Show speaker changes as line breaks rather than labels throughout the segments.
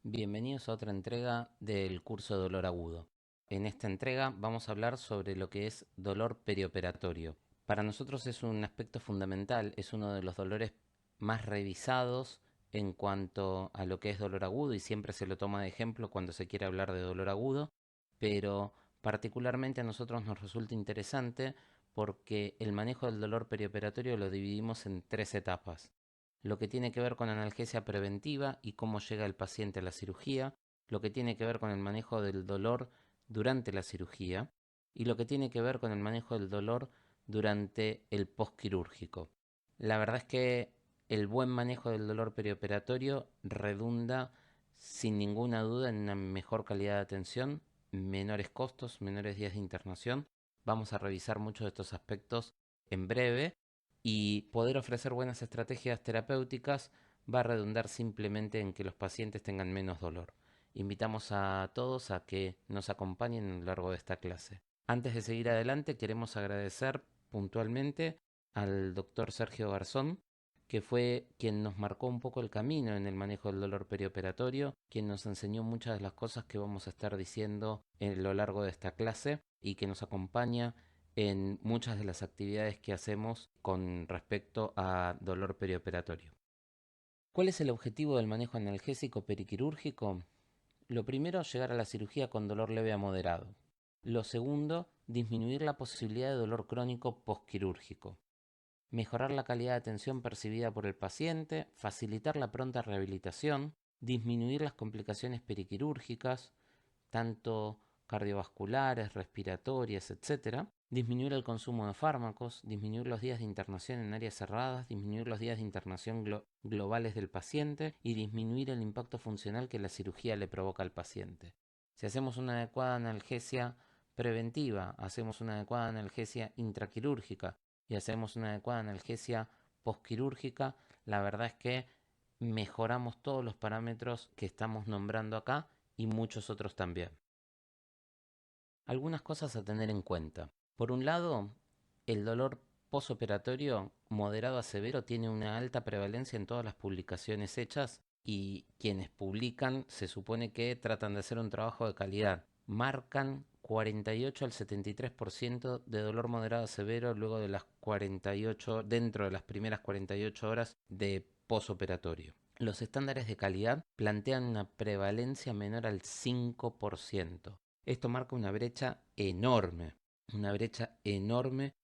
Bienvenidos a otra entrega del curso de dolor agudo. En esta entrega vamos a hablar sobre lo que es dolor perioperatorio. Para nosotros es un aspecto fundamental, es uno de los dolores más revisados en cuanto a lo que es dolor agudo y siempre se lo toma de ejemplo cuando se quiere hablar de dolor agudo, pero particularmente a nosotros nos resulta interesante porque el manejo del dolor perioperatorio lo dividimos en tres etapas: lo que tiene que ver con analgesia preventiva y cómo llega el paciente a la cirugía, lo que tiene que ver con el manejo del dolor durante la cirugía y lo que tiene que ver con el manejo del dolor durante el postquirúrgico. La verdad es que el buen manejo del dolor perioperatorio redunda sin ninguna duda en una mejor calidad de atención, menores costos, menores días de internación. Vamos a revisar muchos de estos aspectos en breve y poder ofrecer buenas estrategias terapéuticas va a redundar simplemente en que los pacientes tengan menos dolor. Invitamos a todos a que nos acompañen a lo largo de esta clase. Antes de seguir adelante, queremos agradecer puntualmente al doctor Sergio Garzón, que fue quien nos marcó un poco el camino en el manejo del dolor perioperatorio, quien nos enseñó muchas de las cosas que vamos a estar diciendo a lo largo de esta clase y que nos acompaña en muchas de las actividades que hacemos con respecto a dolor perioperatorio. ¿Cuál es el objetivo del manejo analgésico periquirúrgico? Lo primero, llegar a la cirugía con dolor leve a moderado. Lo segundo, disminuir la posibilidad de dolor crónico postquirúrgico. Mejorar la calidad de atención percibida por el paciente, facilitar la pronta rehabilitación, disminuir las complicaciones periquirúrgicas, tanto cardiovasculares, respiratorias, etcétera. Disminuir el consumo de fármacos, disminuir los días de internación en áreas cerradas, disminuir los días de internación globales del paciente y disminuir el impacto funcional que la cirugía le provoca al paciente. Si hacemos una adecuada analgesia preventiva, hacemos una adecuada analgesia intraquirúrgica y hacemos una adecuada analgesia postquirúrgica, la verdad es que mejoramos todos los parámetros que estamos nombrando acá y muchos otros también. Algunas cosas a tener en cuenta. Por un lado, el dolor posoperatorio moderado a severo tiene una alta prevalencia en todas las publicaciones hechas y quienes publican se supone que tratan de hacer un trabajo de calidad. Marcan 48 al 73% de dolor moderado a severo luego de las 48, dentro de las primeras 48 horas de posoperatorio. Los estándares de calidad plantean una prevalencia menor al 5%. Esto marca una brecha enorme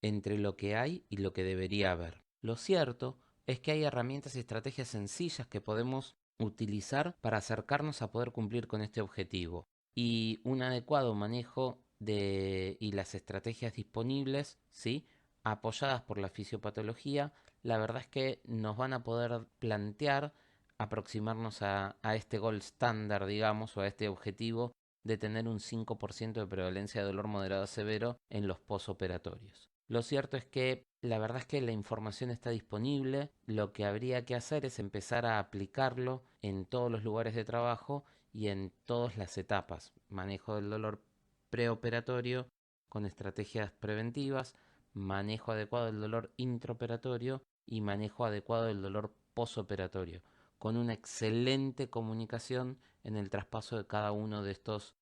entre lo que hay y lo que debería haber. Lo cierto es que hay herramientas y estrategias sencillas que podemos utilizar para acercarnos a poder cumplir con este objetivo. Y un adecuado manejo y las estrategias disponibles, ¿sí?, apoyadas por la fisiopatología, la verdad es que nos van a poder plantear aproximarnos a este gold estándar, digamos, o a este objetivo de tener un 5% de prevalencia de dolor moderado a severo en los posoperatorios. Lo cierto es que la verdad es que la información está disponible, lo que habría que hacer es empezar a aplicarlo en todos los lugares de trabajo y en todas las etapas: manejo del dolor preoperatorio con estrategias preventivas, manejo adecuado del dolor intraoperatorio y manejo adecuado del dolor posoperatorio, con una excelente comunicación en el traspaso de cada uno de estos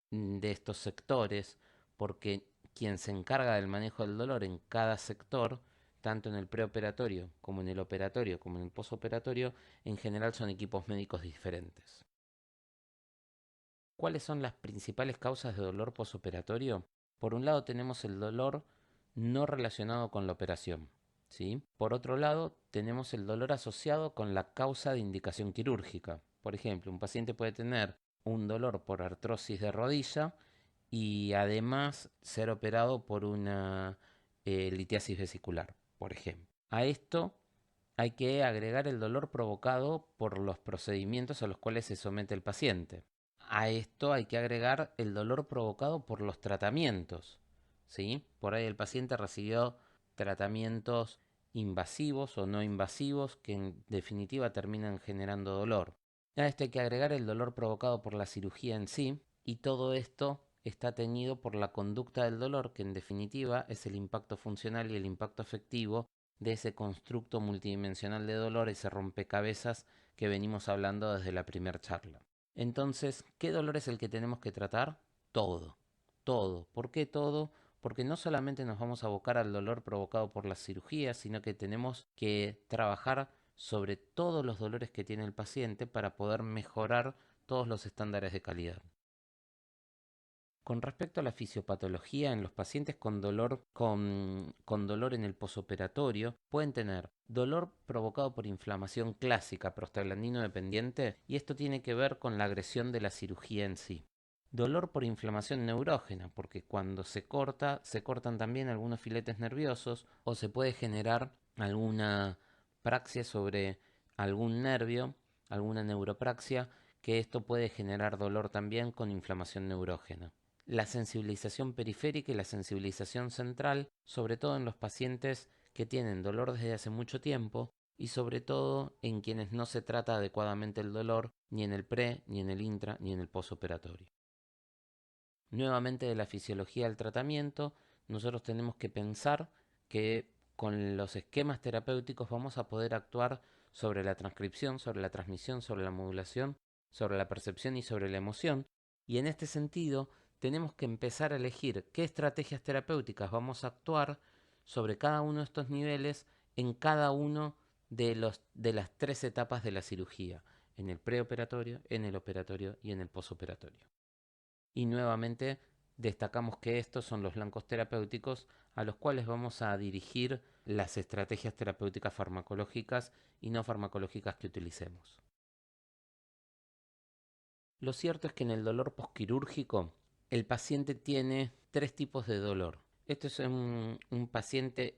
sectores, porque quien se encarga del manejo del dolor en cada sector, tanto en el preoperatorio como en el operatorio como en el posoperatorio, en general son equipos médicos diferentes. ¿Cuáles son las principales causas de dolor posoperatorio? Por un lado tenemos el dolor no relacionado con la operación, ¿sí? Por otro lado tenemos el dolor asociado con la causa de indicación quirúrgica. Por ejemplo, un paciente puede tener un dolor por artrosis de rodilla y además ser operado por una litiasis vesicular, por ejemplo. A esto hay que agregar el dolor provocado por los procedimientos a los cuales se somete el paciente. A esto hay que agregar el dolor provocado por los tratamientos, ¿sí? Por ahí el paciente recibió tratamientos invasivos o no invasivos que en definitiva terminan generando dolor. A esto hay que agregar el dolor provocado por la cirugía en sí, y todo esto está teñido por la conducta del dolor, que en definitiva es el impacto funcional y el impacto afectivo de ese constructo multidimensional de dolor, ese rompecabezas que venimos hablando desde la primera charla. Entonces, ¿qué dolor es el que tenemos que tratar? Todo, todo. ¿Por qué todo? Porque no solamente nos vamos a abocar al dolor provocado por la cirugía, sino que tenemos que trabajar sobre todos los dolores que tiene el paciente para poder mejorar todos los estándares de calidad. Con respecto a la fisiopatología, en los pacientes con dolor en el posoperatorio, pueden tener dolor provocado por inflamación clásica prostaglandino dependiente, y esto tiene que ver con la agresión de la cirugía en sí. Dolor por inflamación neurógena, porque cuando se corta, se cortan también algunos filetes nerviosos o se puede generar alguna praxia sobre algún nervio, alguna neuropraxia, que esto puede generar dolor también con inflamación neurógena. La sensibilización periférica y la sensibilización central, sobre todo en los pacientes que tienen dolor desde hace mucho tiempo y sobre todo en quienes no se trata adecuadamente el dolor ni en el pre, ni en el intra, ni en el posoperatorio. Nuevamente de la fisiología del tratamiento, nosotros tenemos que pensar que con los esquemas terapéuticos vamos a poder actuar sobre la transcripción, sobre la transmisión, sobre la modulación, sobre la percepción y sobre la emoción. Y en este sentido, tenemos que empezar a elegir qué estrategias terapéuticas vamos a actuar sobre cada uno de estos niveles en cada uno de las tres etapas de la cirugía, en el preoperatorio, en el operatorio y en el posoperatorio. Y nuevamente destacamos que estos son los blancos terapéuticos a los cuales vamos a dirigir las estrategias terapéuticas farmacológicas y no farmacológicas que utilicemos. Lo cierto es que en el dolor posquirúrgico el paciente tiene tres tipos de dolor. Esto es un paciente,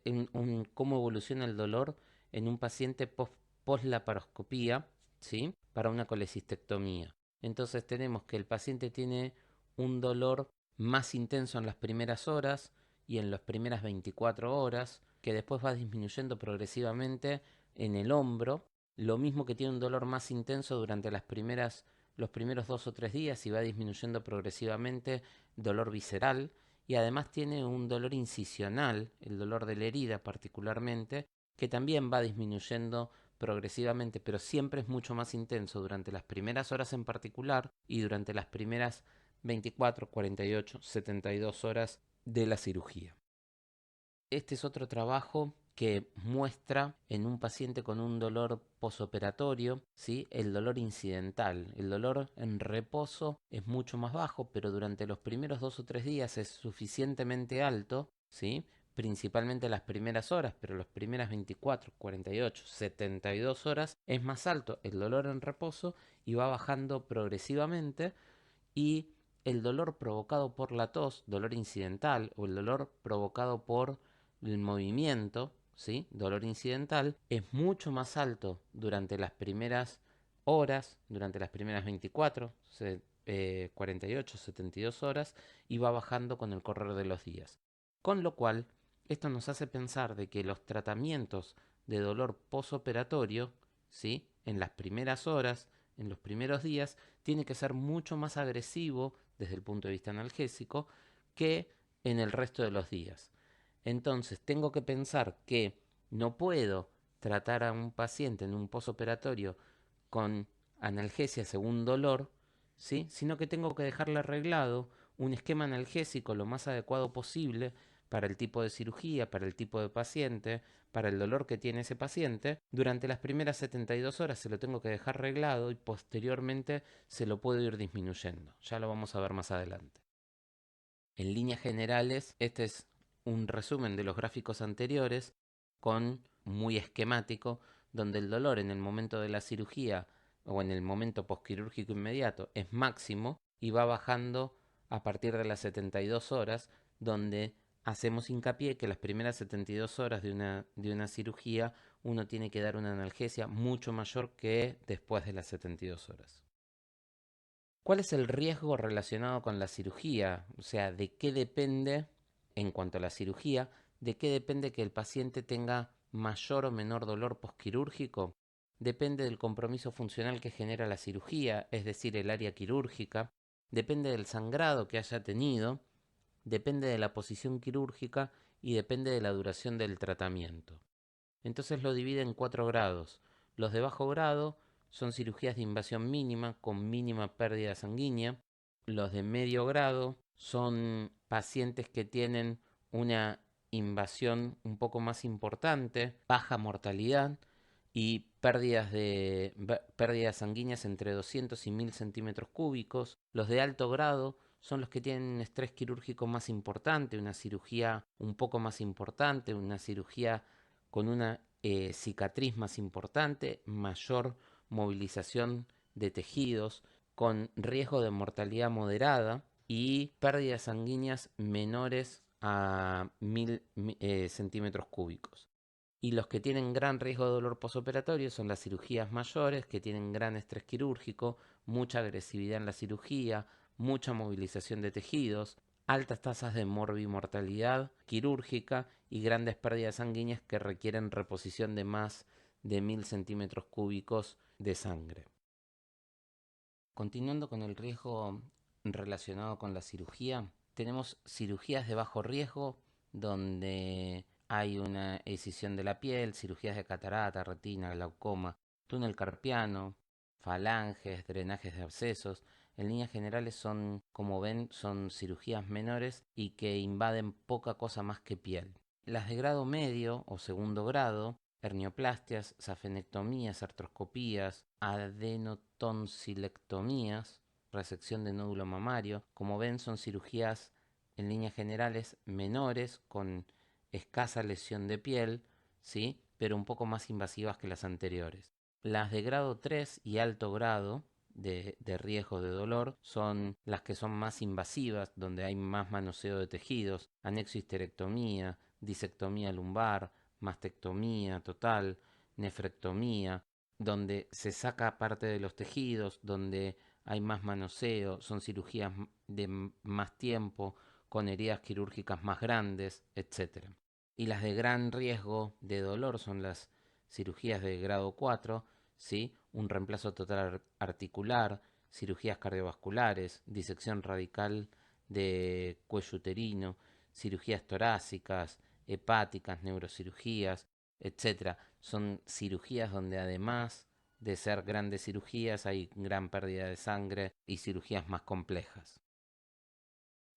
cómo evoluciona el dolor en un paciente poslaparoscopía, ¿sí? Para una colecistectomía. Entonces tenemos que el paciente tiene un dolor más intenso en las primeras horas y en las primeras 24 horas, que después va disminuyendo progresivamente en el hombro. Lo mismo que tiene un dolor más intenso durante los primeros 2 o 3 días y va disminuyendo progresivamente dolor visceral, y además tiene un dolor incisional, el dolor de la herida particularmente, que también va disminuyendo progresivamente, pero siempre es mucho más intenso durante las primeras horas en particular y durante las primeras 24, 48, 72 horas de la cirugía. Este es otro trabajo que muestra en un paciente con un dolor posoperatorio, ¿sí? El dolor incidental. El dolor en reposo es mucho más bajo, pero durante los primeros 2 o 3 días es suficientemente alto, ¿sí? Principalmente las primeras horas, pero las primeras 24, 48, 72 horas es más alto el dolor en reposo y va bajando progresivamente. Y el dolor provocado por la tos, dolor incidental, o el dolor provocado por el movimiento, ¿sí? Dolor incidental, es mucho más alto durante las primeras horas, durante las primeras 24, 48, 72 horas, y va bajando con el correr de los días. Con lo cual, esto nos hace pensar de que los tratamientos de dolor posoperatorio, ¿sí? En las primeras horas, en los primeros días, tiene que ser mucho más agresivo desde el punto de vista analgésico que en el resto de los días. Entonces tengo que pensar que no puedo tratar a un paciente en un posoperatorio con analgesia según dolor, ¿sí? Sino que tengo que dejarle arreglado un esquema analgésico lo más adecuado posible para el tipo de cirugía, para el tipo de paciente, para el dolor que tiene ese paciente. Durante las primeras 72 horas se lo tengo que dejar arreglado y posteriormente se lo puedo ir disminuyendo. Ya lo vamos a ver más adelante. En líneas generales, este es un resumen de los gráficos anteriores con muy esquemático, donde el dolor en el momento de la cirugía o en el momento posquirúrgico inmediato es máximo y va bajando a partir de las 72 horas, donde hacemos hincapié que las primeras 72 horas de una cirugía uno tiene que dar una analgesia mucho mayor que después de las 72 horas. ¿Cuál es el riesgo relacionado con la cirugía? O sea, ¿de qué depende, en cuanto a la cirugía, de qué depende que el paciente tenga mayor o menor dolor posquirúrgico? Depende del compromiso funcional que genera la cirugía, es decir, el área quirúrgica, depende del sangrado que haya tenido, depende de la posición quirúrgica y depende de la duración del tratamiento. Entonces lo divide en 4 grados. Los de bajo grado son cirugías de invasión mínima con mínima pérdida sanguínea. Los de medio grado son pacientes que tienen una invasión un poco más importante, baja mortalidad y pérdidas sanguíneas entre 200 y 1000 centímetros cúbicos. Los de alto grado son los que tienen un estrés quirúrgico más importante, una cirugía un poco más importante, una cirugía con una cicatriz más importante, mayor movilización de tejidos, con riesgo de mortalidad moderada y pérdidas sanguíneas menores a 1000 centímetros cúbicos. Y los que tienen gran riesgo de dolor posoperatorio son las cirugías mayores, que tienen gran estrés quirúrgico, mucha agresividad en la cirugía, mucha movilización de tejidos, altas tasas de morbimortalidad quirúrgica y grandes pérdidas sanguíneas que requieren reposición de más de 1000 centímetros cúbicos de sangre. Continuando con el riesgo relacionado con la cirugía, tenemos cirugías de bajo riesgo donde hay una escisión de la piel, cirugías de catarata, retina, glaucoma, túnel carpiano, falanges, drenajes de abscesos. En líneas generales son, como ven, son cirugías menores y que invaden poca cosa más que piel. Las de grado medio o segundo grado, hernioplastias, safenectomías, artroscopías, adenotonsilectomías, resección de nódulo mamario. Como ven, son cirugías en líneas generales menores con escasa lesión de piel, ¿sí? Pero un poco más invasivas que las anteriores. Las de grado 3 y alto grado de riesgo de dolor son las que son más invasivas, donde hay más manoseo de tejidos, anexisterectomía, disectomía lumbar, mastectomía total, nefrectomía, donde se saca parte de los tejidos, donde hay más manoseo, son cirugías de más tiempo, con heridas quirúrgicas más grandes, etc. Y las de gran riesgo de dolor son las cirugías de grado 4, ¿sí? Un reemplazo total articular, cirugías cardiovasculares, disección radical de cuello uterino, cirugías torácicas, hepáticas, neurocirugías, etc. Son cirugías donde además de ser grandes cirugías hay gran pérdida de sangre y cirugías más complejas.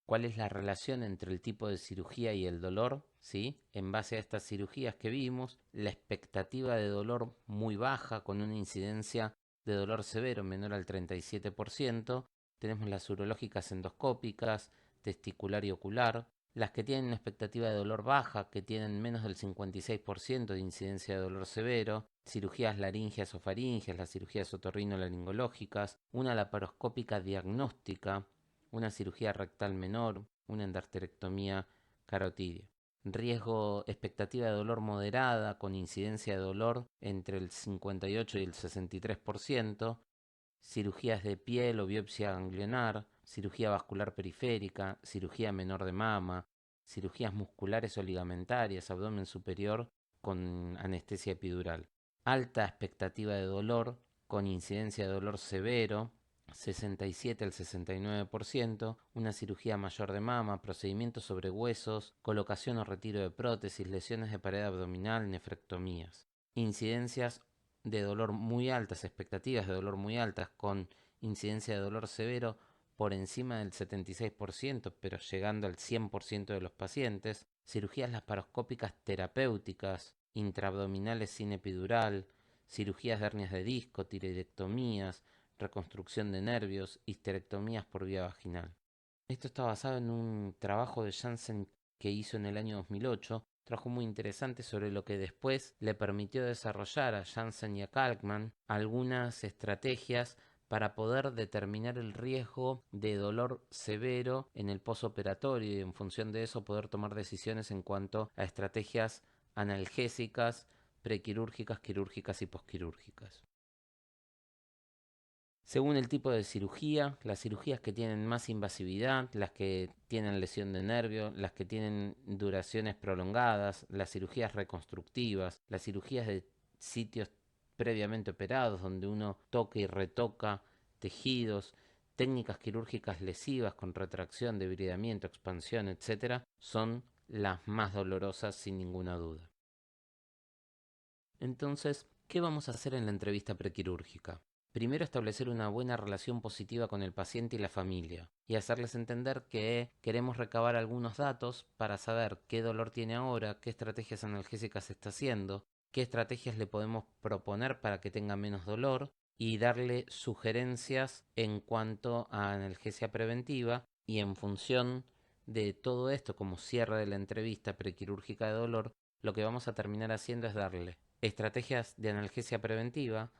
¿Cuál es la relación entre el tipo de cirugía y el dolor? ¿Sí? En base a estas cirugías que vimos, la expectativa de dolor muy baja, con una incidencia de dolor severo menor al 37%. Tenemos las urológicas endoscópicas, testicular y ocular. Las que tienen una expectativa de dolor baja, que tienen menos del 56% de incidencia de dolor severo. Cirugías laringias o faringias, las cirugías otorrinolaringológicas. Una laparoscópica diagnóstica, una cirugía rectal menor, una endarterectomía carotidia. Riesgo, expectativa de dolor moderada con incidencia de dolor entre el 58 y el 63%, cirugías de piel o biopsia ganglionar, cirugía vascular periférica, cirugía menor de mama, cirugías musculares o ligamentarias, abdomen superior con anestesia epidural. Alta expectativa de dolor con incidencia de dolor severo, 67 al 69%, una cirugía mayor de mama, procedimientos sobre huesos, colocación o retiro de prótesis, lesiones de pared abdominal, nefrectomías. Incidencias de dolor muy altas, expectativas de dolor muy altas, con incidencia de dolor severo por encima del 76%, pero llegando al 100% de los pacientes. Cirugías laparoscópicas terapéuticas, intraabdominales sin epidural, cirugías de hernias de disco, tiroidectomías, reconstrucción de nervios, histerectomías por vía vaginal. Esto está basado en un trabajo de Janssen que hizo en el año 2008, trabajo muy interesante sobre lo que después le permitió desarrollar a Janssen y a Kalkman algunas estrategias para poder determinar el riesgo de dolor severo en el posoperatorio y en función de eso poder tomar decisiones en cuanto a estrategias analgésicas, prequirúrgicas, quirúrgicas y posquirúrgicas. Según el tipo de cirugía, las cirugías que tienen más invasividad, las que tienen lesión de nervio, las que tienen duraciones prolongadas, las cirugías reconstructivas, las cirugías de sitios previamente operados donde uno toca y retoca tejidos, técnicas quirúrgicas lesivas con retracción, debridamiento, expansión, etc., son las más dolorosas sin ninguna duda. Entonces, ¿qué vamos a hacer en la entrevista prequirúrgica? Primero, establecer una buena relación positiva con el paciente y la familia y hacerles entender que queremos recabar algunos datos para saber qué dolor tiene ahora, qué estrategias analgésicas está haciendo, qué estrategias le podemos proponer para que tenga menos dolor y darle sugerencias en cuanto a analgesia preventiva, y en función de todo esto, como cierre de la entrevista prequirúrgica de dolor, lo que vamos a terminar haciendo es darle estrategias de analgesia preventiva,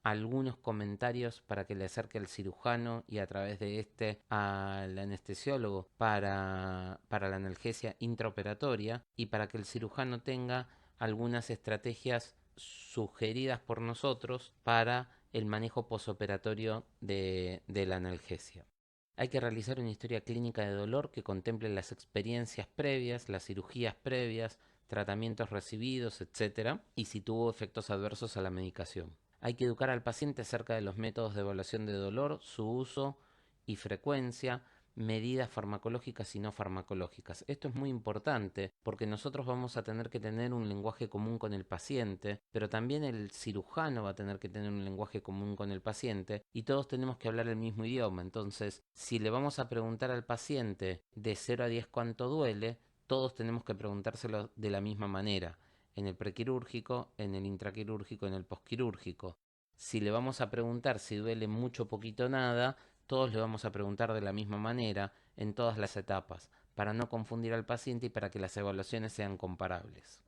algunos comentarios para que le acerque al cirujano y a través de este al anestesiólogo para la analgesia intraoperatoria, y para que el cirujano tenga algunas estrategias sugeridas por nosotros para el manejo posoperatorio de la analgesia. Hay que realizar una historia clínica de dolor que contemple las experiencias previas, las cirugías previas, tratamientos recibidos, etcétera, y si tuvo efectos adversos a la medicación. Hay que educar al paciente acerca de los métodos de evaluación de dolor, su uso y frecuencia, medidas farmacológicas y no farmacológicas. Esto es muy importante porque nosotros vamos a tener que tener un lenguaje común con el paciente, pero también el cirujano va a tener que tener un lenguaje común con el paciente y todos tenemos que hablar el mismo idioma. Entonces, si le vamos a preguntar al paciente de 0 a 10 cuánto duele, todos tenemos que preguntárselo de la misma manera, en el prequirúrgico, en el intraquirúrgico, en el posquirúrgico. Si le vamos a preguntar si duele mucho, poquito, nada, todos le vamos a preguntar de la misma manera en todas las etapas, para no confundir al paciente y para que las evaluaciones sean comparables.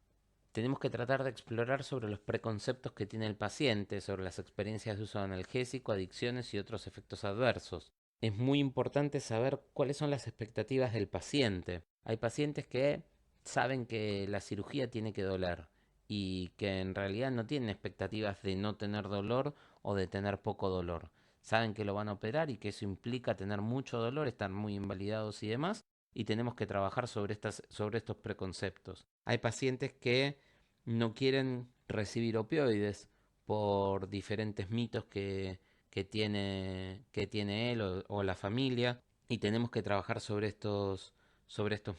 Tenemos que tratar de explorar sobre los preconceptos que tiene el paciente, sobre las experiencias de uso analgésico, adicciones y otros efectos adversos. Es muy importante saber cuáles son las expectativas del paciente. Hay pacientes que saben que la cirugía tiene que doler y que en realidad no tienen expectativas de no tener dolor o de tener poco dolor. Saben que lo van a operar y que eso implica tener mucho dolor, estar muy invalidados y demás, y tenemos que trabajar sobre estos preconceptos. Hay pacientes que no quieren recibir opioides por diferentes mitos que tiene él o la familia, y tenemos que trabajar sobre estos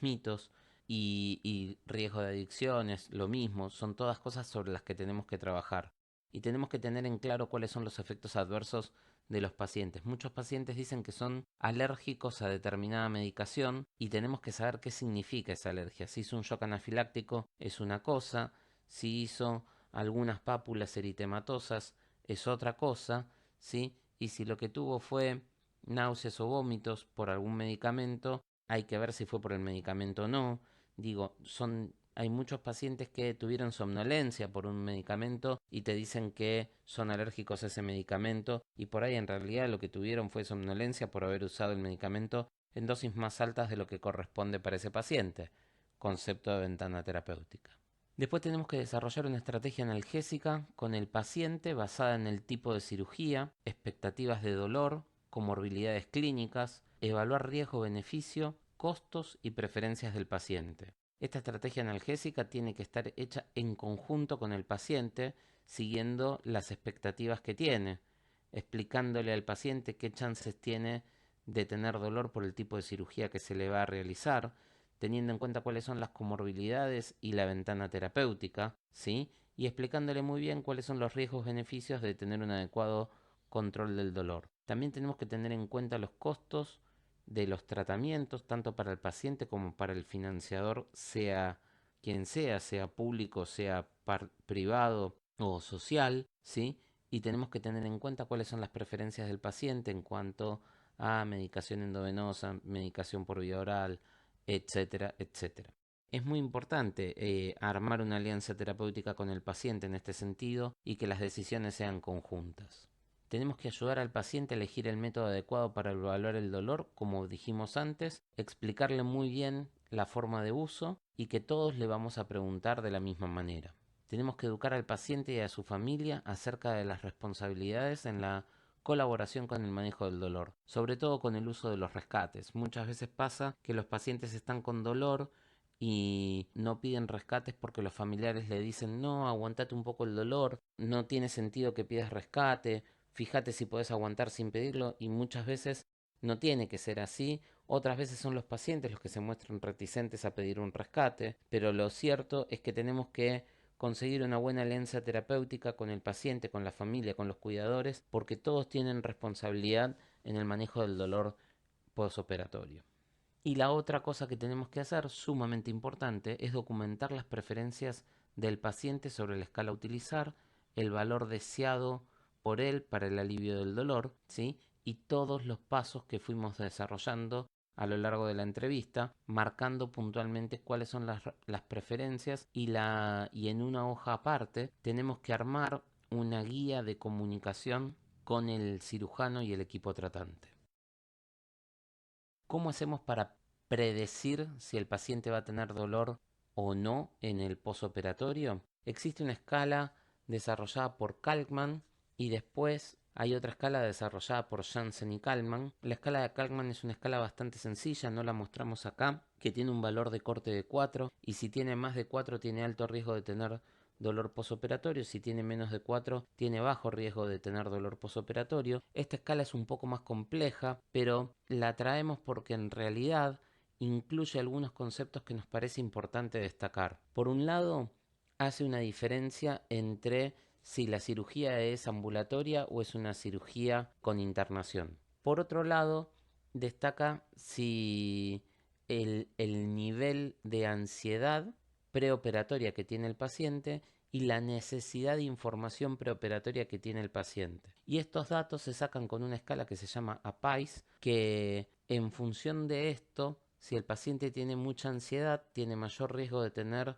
mitos, y riesgo de adicciones, lo mismo, son todas cosas sobre las que tenemos que trabajar. Y tenemos que tener en claro cuáles son los efectos adversos de los pacientes. Muchos pacientes dicen que son alérgicos a determinada medicación y tenemos que saber qué significa esa alergia. Si hizo un shock anafiláctico es una cosa, si hizo algunas pápulas eritematosas es otra cosa, ¿sí? Y si lo que tuvo fue náuseas o vómitos por algún medicamento, hay que ver si fue por el medicamento o no. Digo, hay muchos pacientes que tuvieron somnolencia por un medicamento y te dicen que son alérgicos a ese medicamento, y por ahí en realidad lo que tuvieron fue somnolencia por haber usado el medicamento en dosis más altas de lo que corresponde para ese paciente. Concepto de ventana terapéutica. Después tenemos que desarrollar una estrategia analgésica con el paciente basada en el tipo de cirugía, expectativas de dolor, comorbilidades clínicas, evaluar riesgo-beneficio, costos y preferencias del paciente. Esta estrategia analgésica tiene que estar hecha en conjunto con el paciente, siguiendo las expectativas que tiene, explicándole al paciente qué chances tiene de tener dolor por el tipo de cirugía que se le va a realizar, teniendo en cuenta cuáles son las comorbilidades y la ventana terapéutica, ¿sí? Y explicándole muy bien cuáles son los riesgos-beneficios de tener un adecuado control del dolor. También tenemos que tener en cuenta los costos de los tratamientos, tanto para el paciente como para el financiador, sea quien sea público, sea privado o social, ¿sí? Y tenemos que tener en cuenta cuáles son las preferencias del paciente en cuanto a medicación endovenosa, medicación por vía oral, etcétera, etcétera. Es muy importante armar una alianza terapéutica con el paciente en este sentido y que las decisiones sean conjuntas. Tenemos que ayudar al paciente a elegir el método adecuado para evaluar el dolor, como dijimos antes, explicarle muy bien la forma de uso y que todos le vamos a preguntar de la misma manera. Tenemos que educar al paciente y a su familia acerca de las responsabilidades en la colaboración con el manejo del dolor, sobre todo con el uso de los rescates. Muchas veces pasa que los pacientes están con dolor y no piden rescates porque los familiares le dicen no, aguantate un poco el dolor, no tiene sentido que pidas rescate, fíjate si puedes aguantar sin pedirlo, y muchas veces no tiene que ser así. Otras veces son los pacientes los que se muestran reticentes a pedir un rescate, pero lo cierto es que tenemos que conseguir una buena alianza terapéutica con el paciente, con la familia, con los cuidadores, porque todos tienen responsabilidad en el manejo del dolor postoperatorio. Y la otra cosa que tenemos que hacer, sumamente importante, es documentar las preferencias del paciente sobre la escala a utilizar, el valor deseado por él para el alivio del dolor, ¿sí? Y todos los pasos que fuimos desarrollando a lo largo de la entrevista, marcando puntualmente cuáles son las preferencias y en una hoja aparte tenemos que armar una guía de comunicación con el cirujano y el equipo tratante. ¿Cómo hacemos para predecir si el paciente va a tener dolor o no en el posoperatorio? Existe una escala desarrollada por Kalkman y después hay otra escala desarrollada por Janssen y Kalman. La escala de Kalman es una escala bastante sencilla, no la mostramos acá, que tiene un valor de corte de 4 y si tiene más de 4 tiene alto riesgo de tener dolor posoperatorio, si tiene menos de 4 tiene bajo riesgo de tener dolor posoperatorio. Esta escala es un poco más compleja, pero la traemos porque en realidad incluye algunos conceptos que nos parece importante destacar. Por un lado, hace una diferencia entre si la cirugía es ambulatoria o es una cirugía con internación. Por otro lado, destaca si el nivel de ansiedad preoperatoria que tiene el paciente y la necesidad de información preoperatoria que tiene el paciente. Y estos datos se sacan con una escala que se llama APAIS, que en función de esto, si el paciente tiene mucha ansiedad, tiene mayor riesgo de tener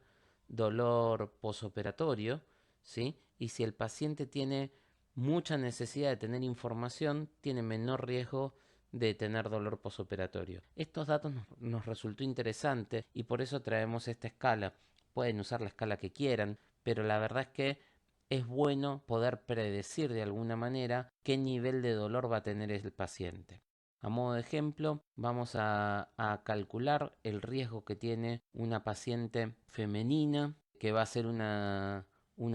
dolor posoperatorio, ¿sí? Y si el paciente tiene mucha necesidad de tener información, tiene menor riesgo de tener dolor posoperatorio. Estos datos nos resultó interesante y por eso traemos esta escala. Pueden usar la escala que quieran, pero la verdad es que es bueno poder predecir de alguna manera qué nivel de dolor va a tener el paciente. A modo de ejemplo, vamos a calcular el riesgo que tiene una paciente femenina que va a hacer una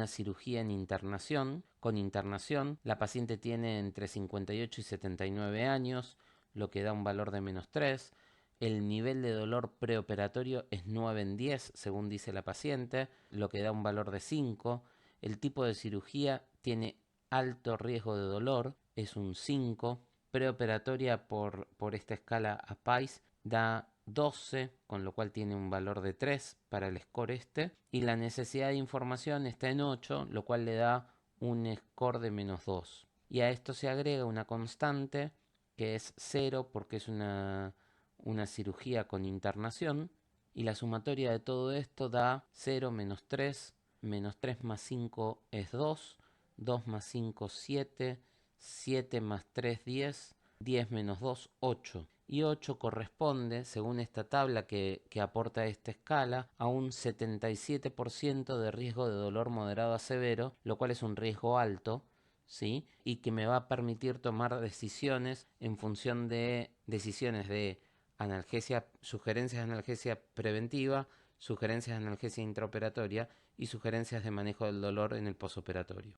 cirugía en internación. Con internación, la paciente tiene entre 58 y 79 años, lo que da un valor de -3. El nivel de dolor preoperatorio es 9 en 10, según dice la paciente, lo que da un valor de 5. El tipo de cirugía tiene alto riesgo de dolor, es un 5. Preoperatoria por esta escala APAIS da 12, con lo cual tiene un valor de 3 para el score este. Y la necesidad de información está en 8, lo cual le da un score de -2. Y a esto se agrega una constante que es 0 porque es una cirugía con internación. Y la sumatoria de todo esto da 0 -3, -3 más 5 es 2, 2 más 5 7, 7 más 3 10, 10 menos 2 8. Y 8 corresponde, según esta tabla que aporta esta escala, a un 77% de riesgo de dolor moderado a severo, lo cual es un riesgo alto, ¿sí? Y que me va a permitir tomar decisiones en función de decisiones de analgesia, sugerencias de analgesia preventiva, sugerencias de analgesia intraoperatoria y sugerencias de manejo del dolor en el posoperatorio.